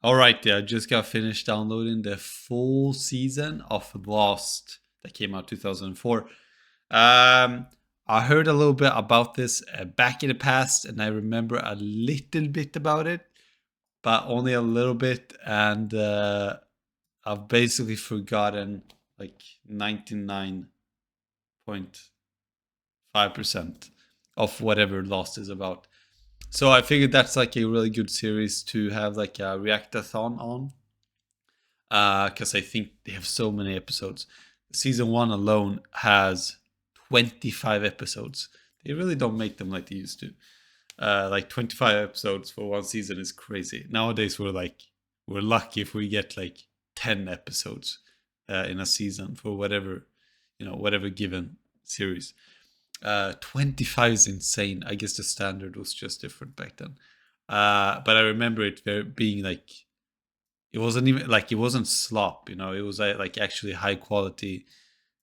All right, yeah, I just got finished downloading the full season of Lost that came out 2004. Um, I heard a little bit about this back in the past, and I remember a little bit about it, but only a little bit, and I've basically forgotten like 99.5% of whatever Lost is about. So I figured that's like a really good series to have like a reactathon on, because I think they have so many episodes. Season one alone has 25 episodes. They really don't make them like they used to. Like 25 episodes for one season is crazy. Nowadays we're lucky if we get like 10 episodes in a season for whatever given series. 25 is insane. I guess the standard was just different back then. But I remember it being like, it wasn't slop, it was like actually high quality.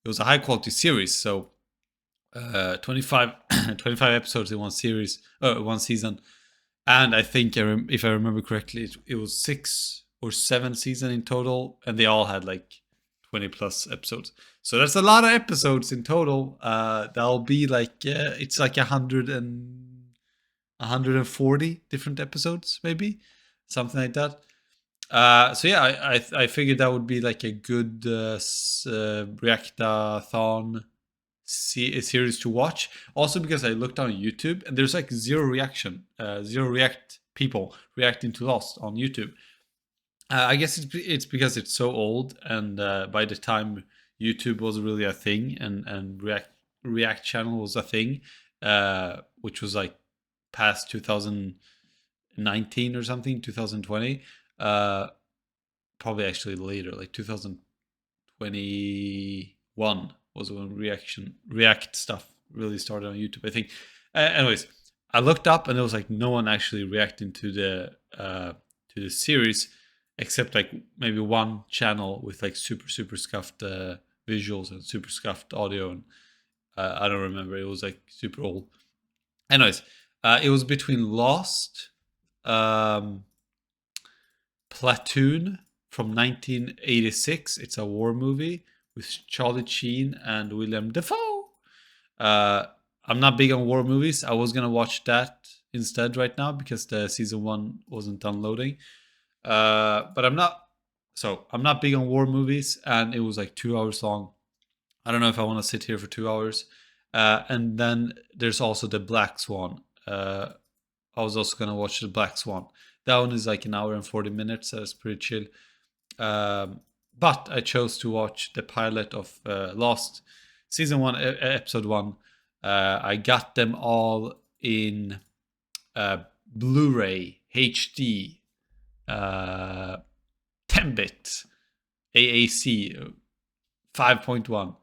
It was a high quality series. So 25 25 episodes in one series, one season. And I think if I remember correctly, it was 6 or 7 seasons in total, and they all had like 20 plus episodes. So that's a lot of episodes in total. That'll be like it's like 140 different episodes, maybe something like that. So yeah, I figured that would be like a good reactathon series to watch. Also because I looked on YouTube and there's like zero react people reacting to Lost on YouTube. I guess it's because it's so old, and by the time YouTube was really a thing, and React channel was a thing, which was like past 2019 or something, 2020. Uh, Probably actually later, like 2021 was when React stuff really started on YouTube, I think. Anyways, I looked up and there was like no one actually reacting to the series, except like maybe one channel with like super scuffed visuals and super scuffed audio, and I don't remember. It was like super old. Anyways, it was between Lost, um, Platoon from 1986. It's a war movie with Charlie Sheen and William Dafoe. Uh, I'm not big on war movies. I was gonna watch that instead right now because the season one wasn't downloading. But I'm not. So I'm not big on war movies, and it was like 2 hours long. I don't know if I want to sit here for 2 hours. And then there's also the Black Swan. I was also gonna watch the Black Swan. That one is like an hour and 40 minutes. So it's pretty chill. But I chose to watch the pilot of Lost, season one, episode one. I got them all in Blu-ray HD, 10-bit AAC 5.1.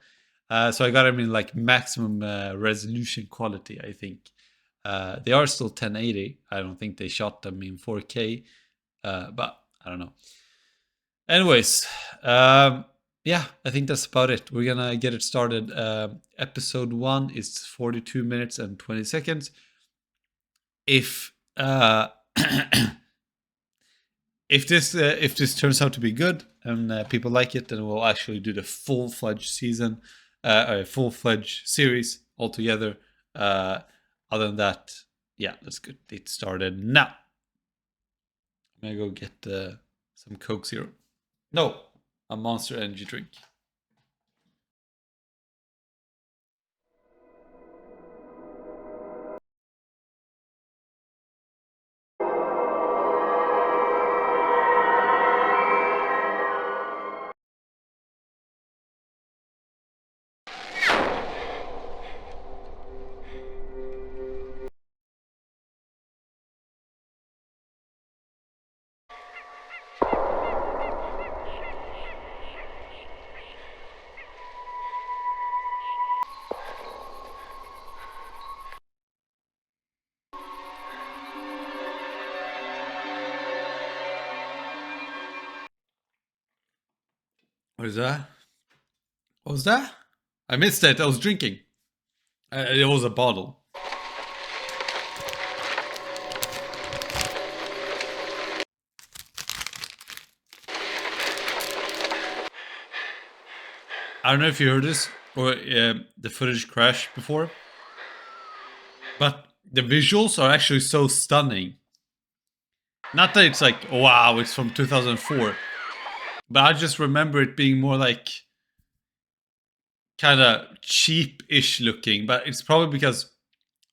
So I got them in like maximum resolution quality, I think. They are still 1080. I don't think they shot them in 4K, but I don't know. Anyways, yeah, I think that's about it. We're gonna get it started. Episode one is 42 minutes and 20 seconds. If if this turns out to be good and people like it, then we'll actually do the full-fledged season, a full-fledged series altogether. Other than that, yeah, let's get it started now. I'm gonna go get some Coke Zero. No, a Monster Energy drink. What is that? What was that? I missed it. I was drinking. It was a bottle. I don't know if you heard this or the footage crashed before, but the visuals are actually so stunning. Not that it's like, wow, it's from 2004, but I just remember it being more like kind of cheap-ish looking. But it's probably because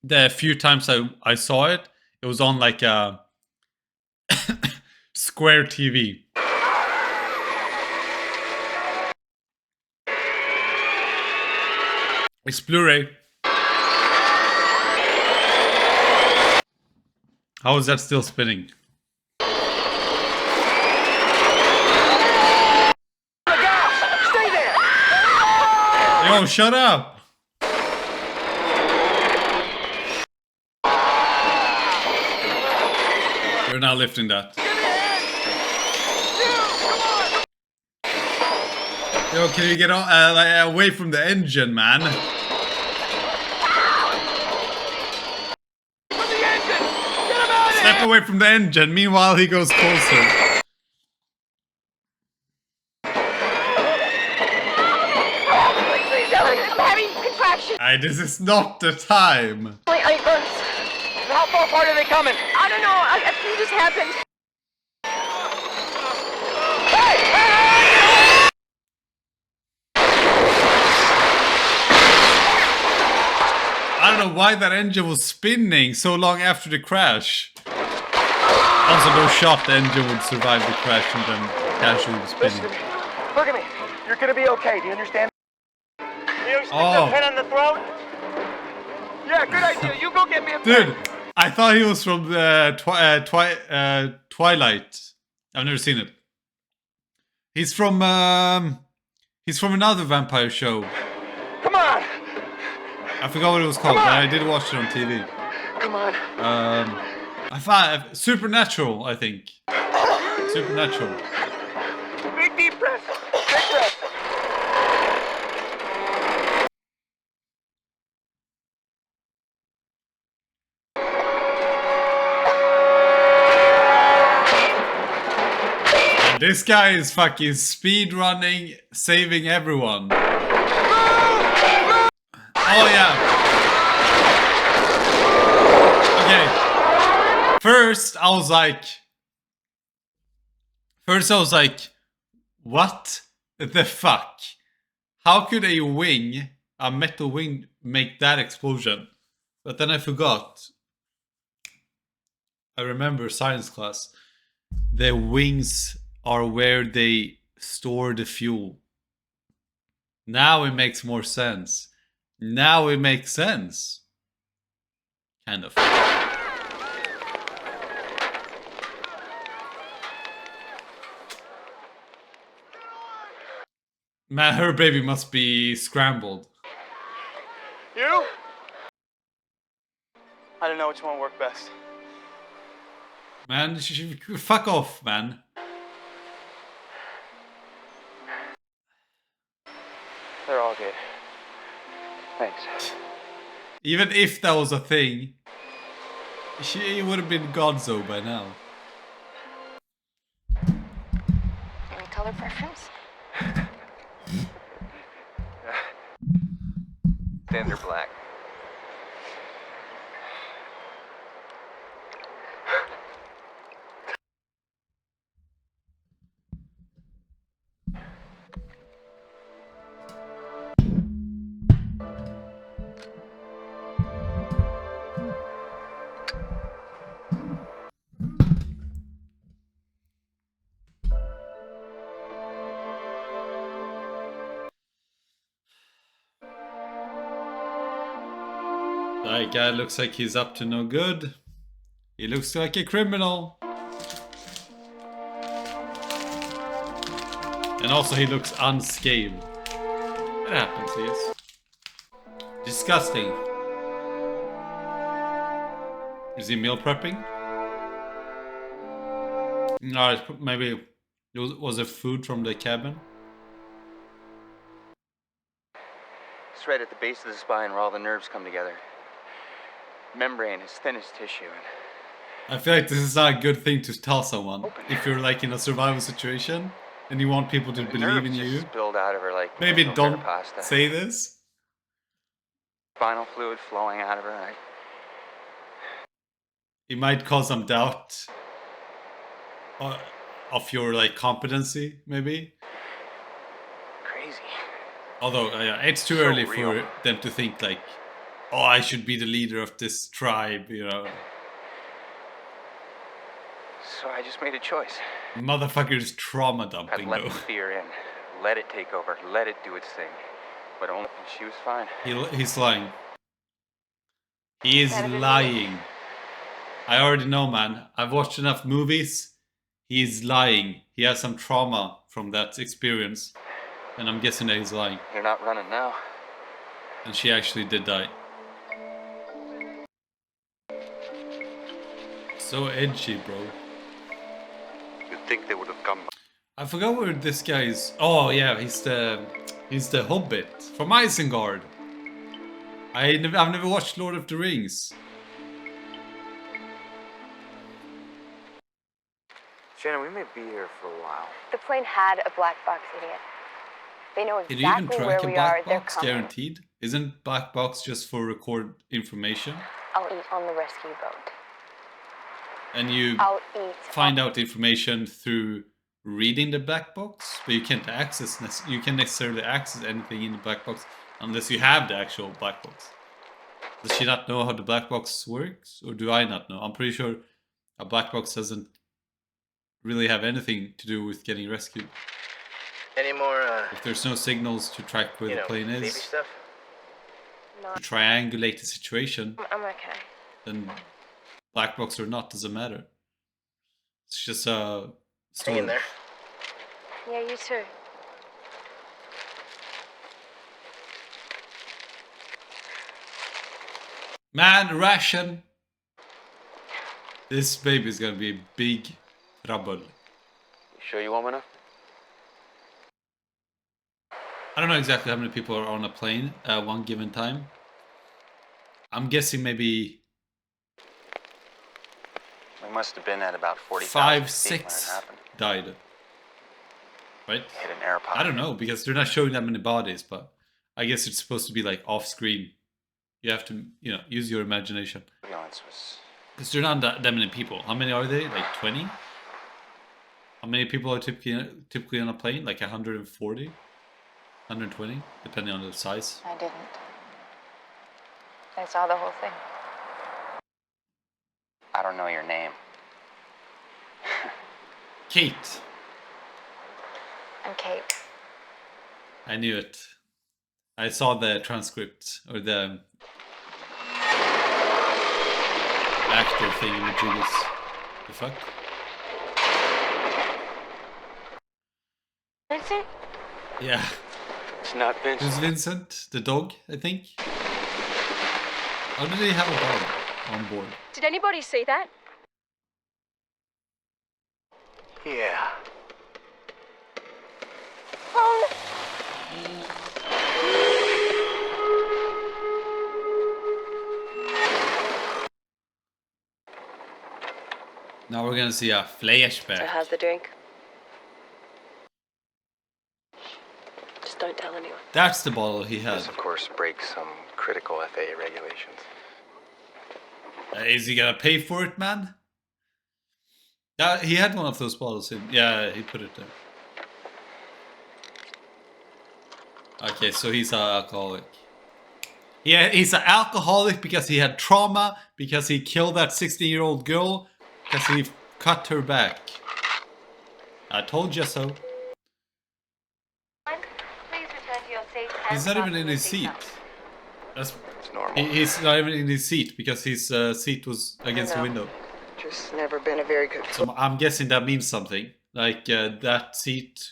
the few times I saw it, it was on like a Square TV. It's Blu-ray. How is that still spinning? Stay there! Yo, shut up! You're not lifting that. Yo, can you get away from the engine, man? Step away from the engine. Meanwhile, he goes closer. I'm having contractions. This is not the time. How far apart are they coming? I don't know. A few just happened. I don't know why that engine was spinning so long after the crash. Also, no shot the engine would survive the crash and then casually spinning. Listen, look at me. You're gonna be okay. Do you understand? You stick Oh. the pin on the throat? Yeah, good idea. You go get me a Dude, I thought he was from the Twilight. I've never seen it. He's from another vampire show. Come on. I forgot what it was called, but I did watch it on TV. Come on. I thought Supernatural, I think. Supernatural. Big deep breath. Big breath. And this guy is fucking speed running, saving everyone. Oh yeah. Okay. First I was like, what the fuck? How could a metal wing, make that explosion? But then I forgot. I remember science class. The wings are where they store the fuel. Now it makes more sense. Now it makes sense. Kind of. Man, her baby must be scrambled. You? I don't know which one worked best. Man, fuck off, man. They're all good. Thanks. Even if that was a thing, she would have been Gonzo by now. Any color preference? Standard black. That guy looks like he's up to no good. He looks like a criminal. And also he looks unscathed. That happens, yes. Disgusting. Is he meal prepping? No, maybe was it food from the cabin? It's right at the base of the spine where all the nerves come together. Membrane is thin as tissue. I feel like this is not a good thing to tell someone if you're like in a survival situation and you want people to The believe in nerves you. just spilled out of her like Maybe no don't pasta. say this. Spinal fluid flowing out of her. It might cause some doubt of your like competency, maybe. Crazy. Although it's too So early real. for them to think like, oh, I should be the leader of this tribe, you know. So I just made a choice. Motherfucker's trauma I dumping let though. the fear in, let it take over, let it do its thing. But only she was fine. He's lying. He is That'd have been me. lying. I already know, man. I've watched enough movies. He's lying. He has some trauma from that experience. And I'm guessing that he's lying. You're not running now. And she actually did die. So edgy, bro. You'd think they would have come. I forgot where this guy is. Oh yeah, he's the Hobbit from Isengard. I've never watched Lord of the Rings. Shannon, we may be here for a while. The plane had a black box, idiot. They know Can you even exactly track where a we are. black They're box? coming. Guaranteed? Isn't black box just for record information? I'll eat on the rescue boat. And you I'll eat. find out information through reading the black box, but you can't necessarily access anything in the black box unless you have the actual black box. Does she not know how the black box works, or do I not know? I'm pretty sure a black box doesn't really have anything to do with getting rescued. Any more, If there's no signals to track where the plane baby is, stuff? No, to triangulate the situation, I'm okay. then black box or not doesn't matter. It's just a Hang in story. there. Yeah, you too. Man, ration! This baby's gonna be big trouble. You sure you want enough? I don't know exactly how many people are on a plane at one given time. I'm guessing maybe We must have been at about 40,000 5, feet when it 6 happened. died. Right? Hit an air pocket. I don't know, because they're not showing that many bodies, but I guess it's supposed to be like off screen. You have to, use your imagination. Ambulance was Because there are not that many people. How many are they? Like 20? How many people are typically on a plane? Like 140? 120? Depending on the size. I didn't. I saw the whole thing. I don't know your name. Kate. I'm Kate. I knew it. I saw the transcript, or the actor thing in the Judas. The fuck? Vincent? Yeah. It's not Who's Vince. Vincent? The dog, I think? How did they have a dog on board? Did anybody see that? Yeah. Phone! Now we're gonna see a flashback. So how's the drink? Just don't tell anyone. That's the bottle he had. This, of course, breaks some critical FAA regulations. Is he gonna pay for it, man? He had one of those bottles in. Yeah, he put it there. Okay, so he's an alcoholic. Yeah, he's an alcoholic because he had trauma, because he killed that 16-year-old girl, because he cut her back. I told you so. Please return to your seat. He's not even in his seat. That's It's normal. he's not even in his seat because his seat was against the window. Just never been a very good So I'm guessing that means something. Like that seat,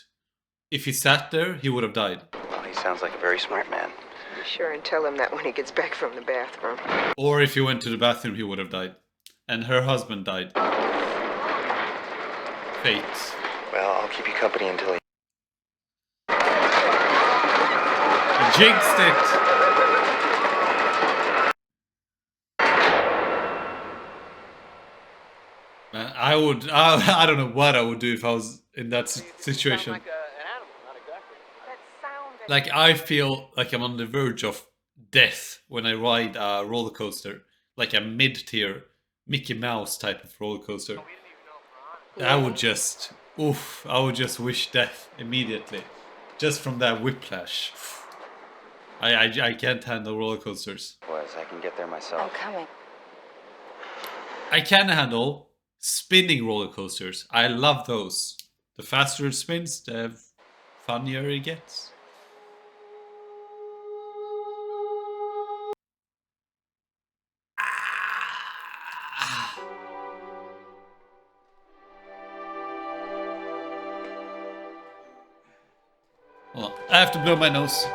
if he sat there, he would have died. Well, he sounds like a very smart man. Be sure and tell him that when he gets back from the bathroom. Or if he went to the bathroom, he would have died. And her husband died. Fate. Well, I'll keep you company until he... I jinxed it! Man, I don't know what I would do if I was in that situation. Like an animal, not exactly. That sound. Like I feel like I'm on the verge of death when I ride a roller coaster, like a mid-tier Mickey Mouse type of roller coaster. I would just, oof, I would just wish death immediately, just from that whiplash. I can't handle roller coasters. Boys, I can get there I'm myself. coming. I can handle spinning roller coasters. I love those. The faster it spins, the funnier it gets. Hold on. I have to blow my nose.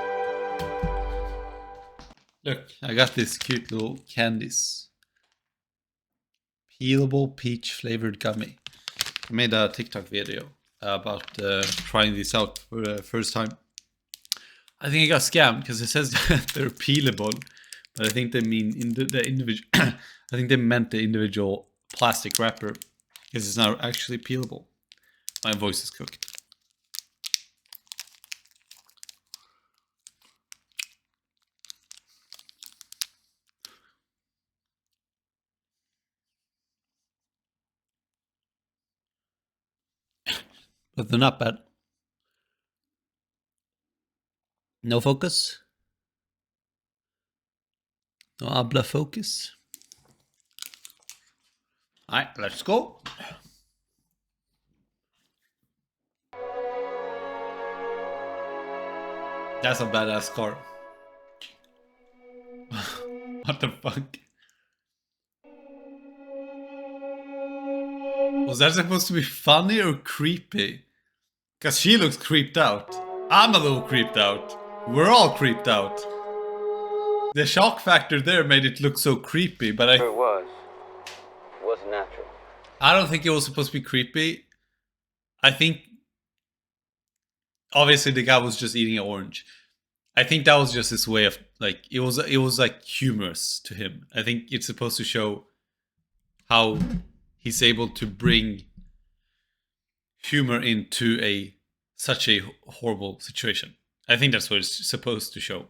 Look, I got this cute little candies. Peelable peach flavored gummy. I made a TikTok video about trying these out for the first time. I think I got scammed because it says that they're peelable, but I think they mean the individual. I think they meant the individual plastic wrapper because it's not actually peelable. My voice is cooked. But they're not bad. No focus. No habla focus. Alright, let's go. That's a badass car. What the fuck? Was that supposed to be funny or creepy? Because she looks creeped out. I'm a little creeped out. We're all creeped out. The shock factor there made it look so creepy, but It was. It wasn't natural. I don't think it was supposed to be creepy. I think obviously the guy was just eating an orange. I think that was just his way of like it was like humorous to him. I think it's supposed to show how he's able to bring humor into such a horrible situation. I think that's what it's supposed to show.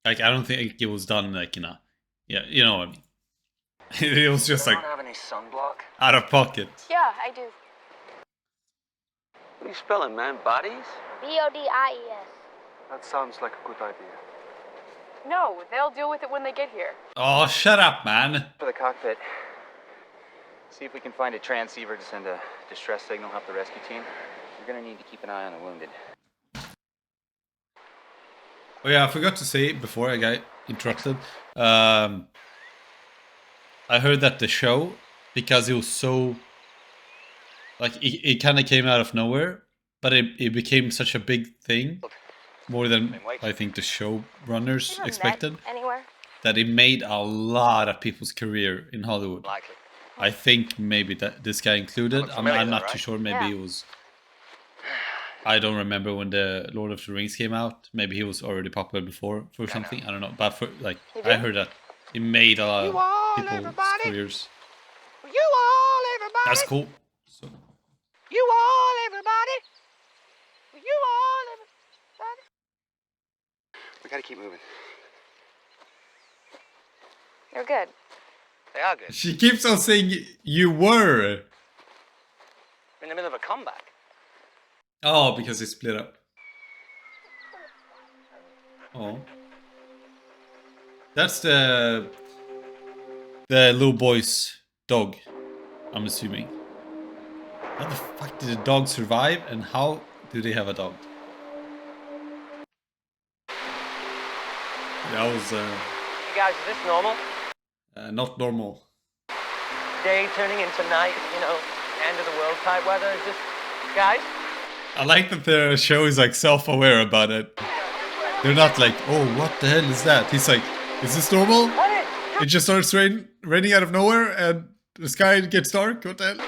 Like I don't think it was done like in a you know what I mean. It was just like don't have any sunblock? out of pocket. Yeah, I do. What are you spelling, man? Bodies? BODIES. That sounds like a good idea. No, they'll deal with it when they get here. Oh, shut up, man. For the cockpit. See if we can find a transceiver to send a distress signal help the rescue team. You're gonna need to keep an eye on the wounded. Oh yeah, I forgot to say before I got interrupted. I heard that the show, because it was so like it kind of came out of nowhere, but it became such a big thing, more than I think the showrunners expected, Anywhere? that it made a lot of people's career in Hollywood. Likely. I think maybe that this guy included. Looks I'm familiar, not right? too sure. Maybe Yeah. it was. I don't remember when the Lord of the Rings came out. Maybe he was already popular before for something. I don't know. But for like, I heard that it made a lot of people's careers. You all, everybody. That's cool. So You all, everybody. You all, everybody. We gotta keep moving. You're good. They are good. she keeps on saying you were. We're in the middle of a comeback. Oh, because they split up. Oh, that's the little boy's dog. I'm assuming. How the fuck did the dog survive, and how do they have a dog? That was You guys, is this normal? not normal. Day turning into night, you know, end of the world type weather. Is this, guys? I like that the show is like self-aware about it. They're not like, oh, what the hell is that? He's like, is this normal? It just starts raining out of nowhere and the sky gets dark. What the hell?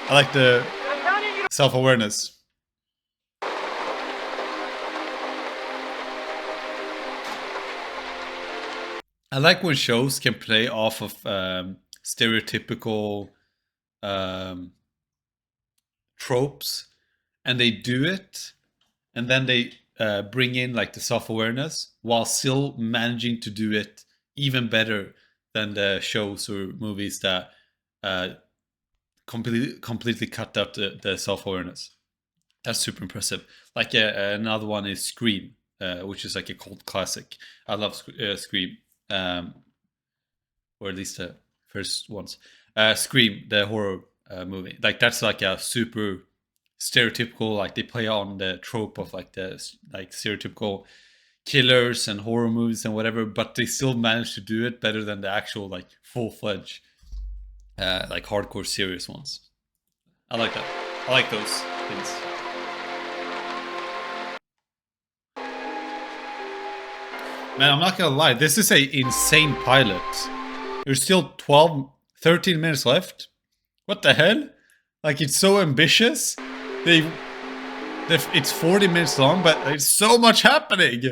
I like the self-awareness. I like when shows can play off of stereotypical tropes and they do it, and then they bring in like the self-awareness while still managing to do it even better than the shows or movies that completely cut out the self-awareness. That's super impressive. Like another one is Scream, which is like a cult classic. I love Scream, or at least the first ones. Scream, the horror movie, like that's like a super stereotypical. Like they play on the trope of like the like stereotypical killers and horror movies and whatever, but they still manage to do it better than the actual like full-fledged like hardcore serious ones. I like that. I like those things. Man, I'm not gonna lie, this is a insane pilot. There's still 13 minutes left. What the hell? Like, it's so ambitious. It's 40 minutes long, but there's so much happening.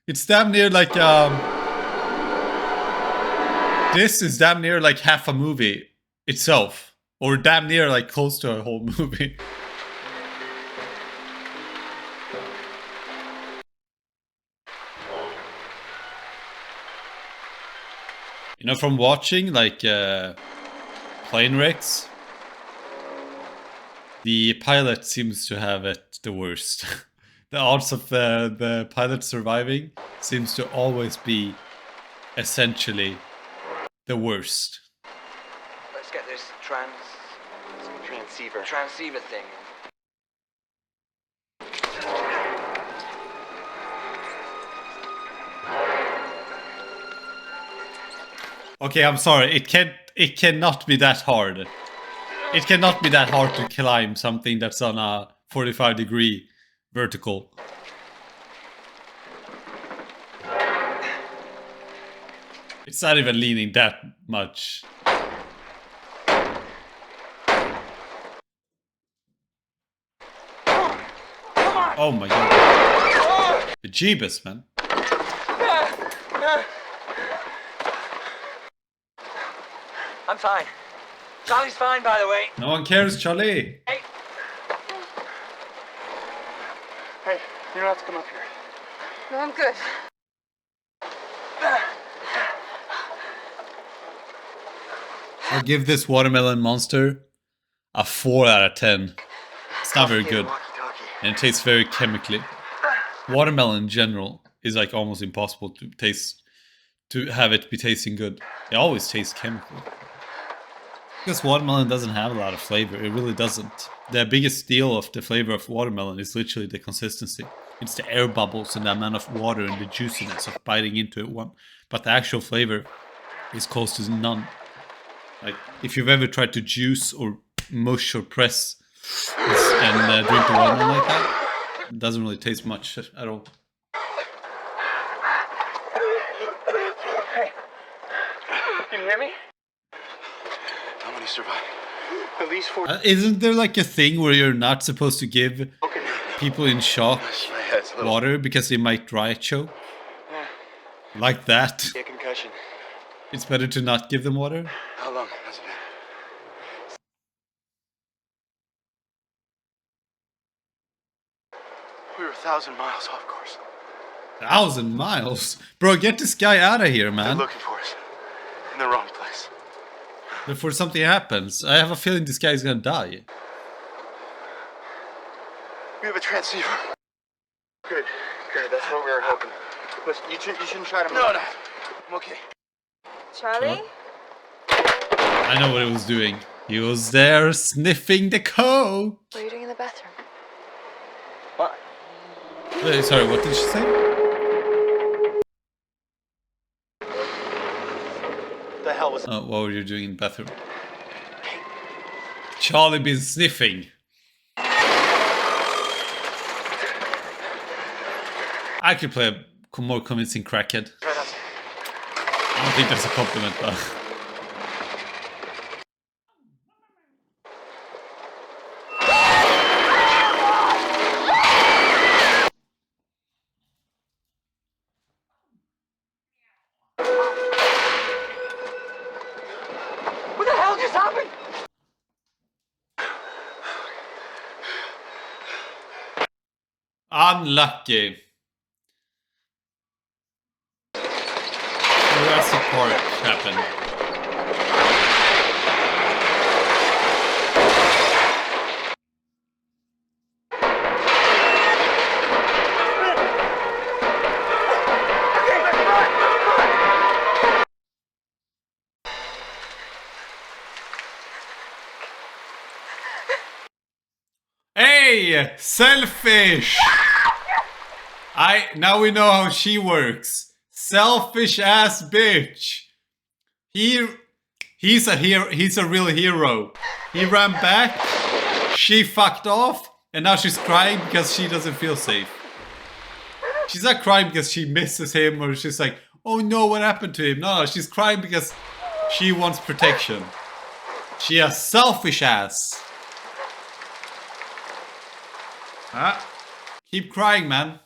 It's damn near like this is damn near like half a movie itself, or damn near like close to a whole movie. You know, from watching like plane wrecks, the pilot seems to have it the worst. The odds of the pilot surviving seems to always be essentially the worst. Let's get this transceiver thing. Okay, I'm sorry. It cannot be that hard. It cannot be that hard to climb something that's on a 45-degree vertical. It's not even leaning that much. Oh my god. Bejeebus, man. I'm fine. Charlie's fine, by the way. No one cares, Charlie. Hey. Hey, you don't have to come up here. No, I'm good. I'll give this watermelon monster a 4 out of 10. It's not very good. And it tastes very chemically. Watermelon in general is like almost impossible to have it be tasting good. It always tastes chemical. Because watermelon doesn't have a lot of flavor. It really doesn't. The biggest deal of the flavor of watermelon is literally the consistency. It's the air bubbles and the amount of water and the juiciness of biting into it one. But the actual flavor is close to none. Like, if you've ever tried to juice or mush or press and drink the watermelon like that, it doesn't really taste much at all. Hey, can you hear me? How many survive? At least 4. Isn't there like a thing where you're not supposed to give people in shock water because they might dry choke? Like that? Get concussion. It's better to not give them water? How long has it been? We were 1,000 miles off course. 1,000 miles? Bro, get this guy out of here, They're man. looking for us. In the wrong place. Before something happens. I have a feeling this guy's gonna die. We have a transceiver. Good. That's what we were hoping. Listen, you shouldn't try to move. No. I'm okay. Charlie? I know what he was doing. He was there sniffing the coke. What are you doing in the bathroom? What? Wait, sorry, what did she say? The hell was Oh, what were you doing in the bathroom? Charlie been sniffing. I could play a more convincing crackhead. I don't think that's a compliment, though. What the hell just happened? Unlucky. Jurassic Park happened. Hey, selfish! Now we know how she works. Selfish ass bitch. He's a real hero. He ran back, she fucked off, and now she's crying because she doesn't feel safe. She's not crying because she misses him or she's like, oh no, what happened to him? No, she's crying because she wants protection. She a selfish ass. Keep crying, man.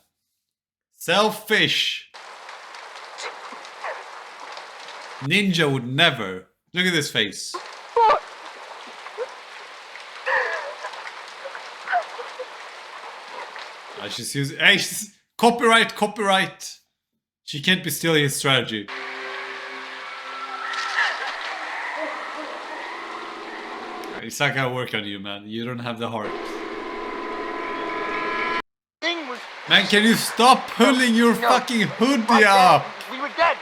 Selfish. Ninja would never. Look at this face. She's using. Hey, copyright. She can't be stealing his strategy. It's not gonna work on you, man. You don't have the heart. Man, can you stop pulling your fucking hoodie up? We were dead.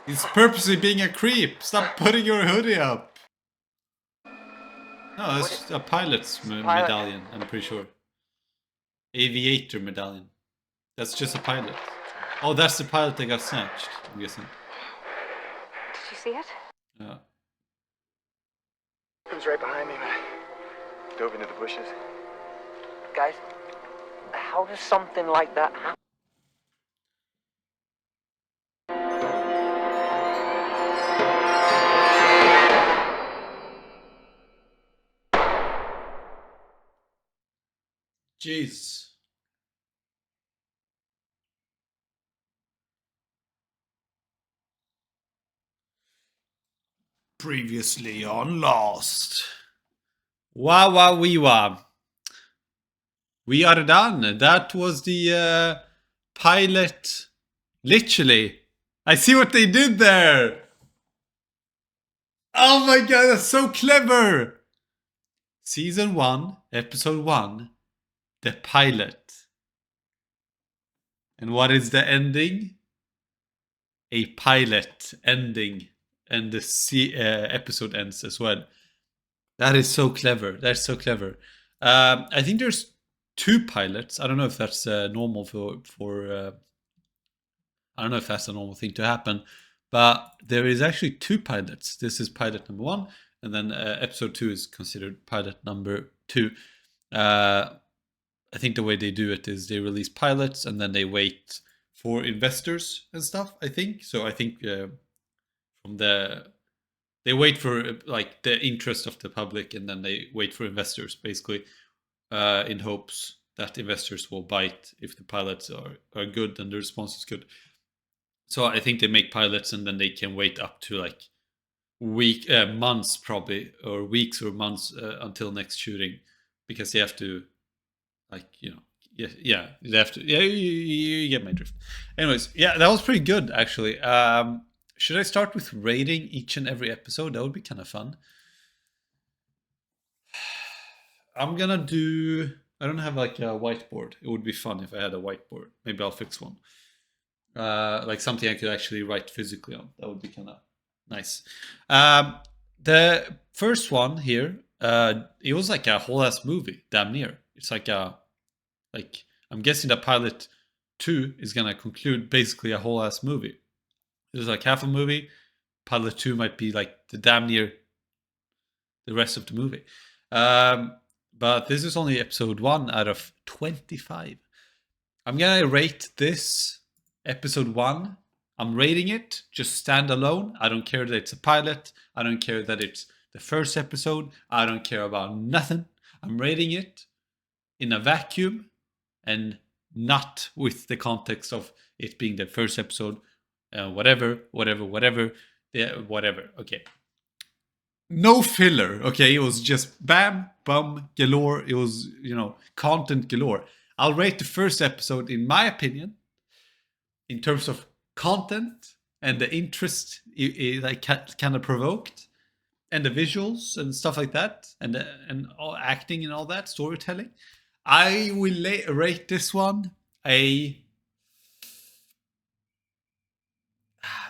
He's purposely being a creep. Stop putting your hoodie up. No, that's a pilot's medallion, I'm pretty sure. Aviator medallion. That's just a pilot. Oh, that's the pilot that got snatched, I'm guessing. Did you see it? Yeah. It was right behind me, man. Dove into the bushes. Guys, how does something like that happen? Jeez. Previously on Lost. Wah wah wee wah. We are done. That was the pilot. Literally. I see what they did there. Oh my god, that's so clever. Season 1, episode 1. The pilot. And what is the ending? A pilot ending. And the episode ends as well. That is so clever. That's so clever. I think there's 2 pilots. I don't know if that's normal for I don't know if that's a normal thing to happen, but there is actually 2 pilots. This is pilot number 1, and then episode 2 is considered pilot number 2. I think the way they do it is they release pilots and then they wait for investors and stuff. I think so. I think they wait for like the interest of the public, and then they wait for investors basically in hopes that investors will bite if the pilots are good and the response is good. So I think they make pilots and then they can wait up to like months probably, or weeks or months until next shooting, because they have to, like, you know, yeah, they have to. Yeah, you get my drift. Anyways, yeah, that was pretty good actually. Should I start with rating each and every episode? That would be kind of fun. I'm gonna do. I don't have like a whiteboard. It would be fun if I had a whiteboard. Maybe I'll fix one. Like something I could actually write physically on. That would be kind of nice. The first one here, it was like a whole ass movie, damn near. It's like I'm guessing that pilot 2 is gonna conclude basically a whole ass movie. There's like half a movie. Pilot 2 might be like the damn near the rest of the movie. But this is only episode 1 out of 25. I'm gonna rate this episode 1. I'm rating it just standalone. I don't care that it's a pilot. I don't care that it's the first episode. I don't care about nothing. I'm rating it in a vacuum and not with the context of it being the first episode. Whatever. Yeah, whatever. Okay. no filler. Okay, it was just bam, bum, galore. It was, you know, content galore. I'll rate the first episode, in my opinion, in terms of content and the interest it like kind of provoked, and the visuals and stuff like that, and all acting and all that storytelling. I will rate this one a.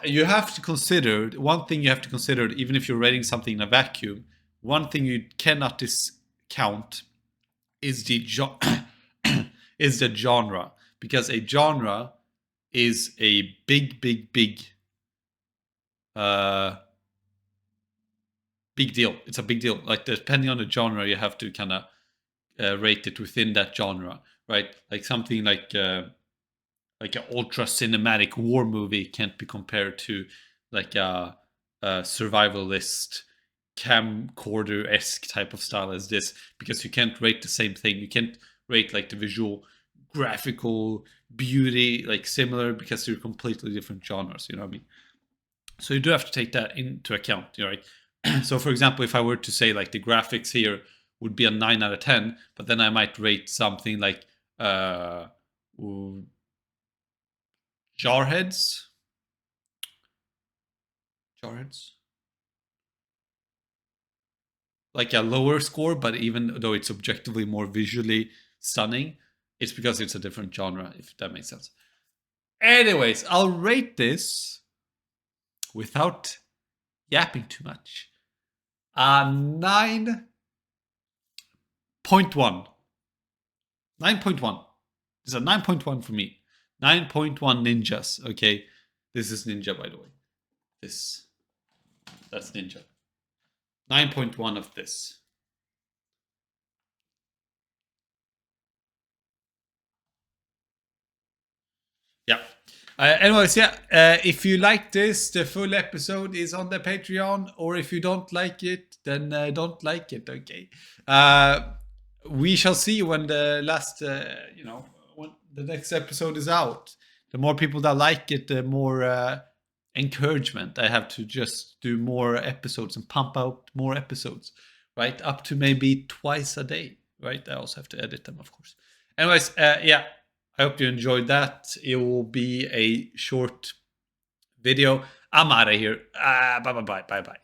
You have to consider one thing. You have to consider, even if you're rating something in a vacuum, one thing you cannot discount is the is the genre, because a genre is a big uh big deal. It's a big deal. Like, depending on the genre, you have to kind of rate it within that genre, right? Like something like an ultra cinematic war movie can't be compared to like a survivalist camcorder-esque type of style as this, because you can't rate the same thing. You can't rate like the visual graphical beauty like similar, because they're completely different genres, you know what I mean? So you do have to take that into account, you know, right? So for example, if I were to say like the graphics here would be a 9 out of 10, but then I might rate something like Jarheads. Jarheads. Like a lower score, but even though it's objectively more visually stunning, it's because it's a different genre, if that makes sense. Anyways, I'll rate this without yapping too much. 9.1. 9.1. It's a 9.1 for me. 9.1 ninjas, okay? This is ninja, by the way. That's ninja. 9.1 of this. Yeah. Anyways, yeah. If you like this, the full episode is on the Patreon. Or if you don't like it, then don't like it. Okay. We shall see when the last, when the next episode is out. The more people that like it, the more encouragement I have to just do more episodes and pump out more episodes. Right, up to maybe twice a day. Right. I also have to edit them, of course. Anyways, yeah. I hope you enjoyed that. It will be a short video. I'm out of here. Bye bye.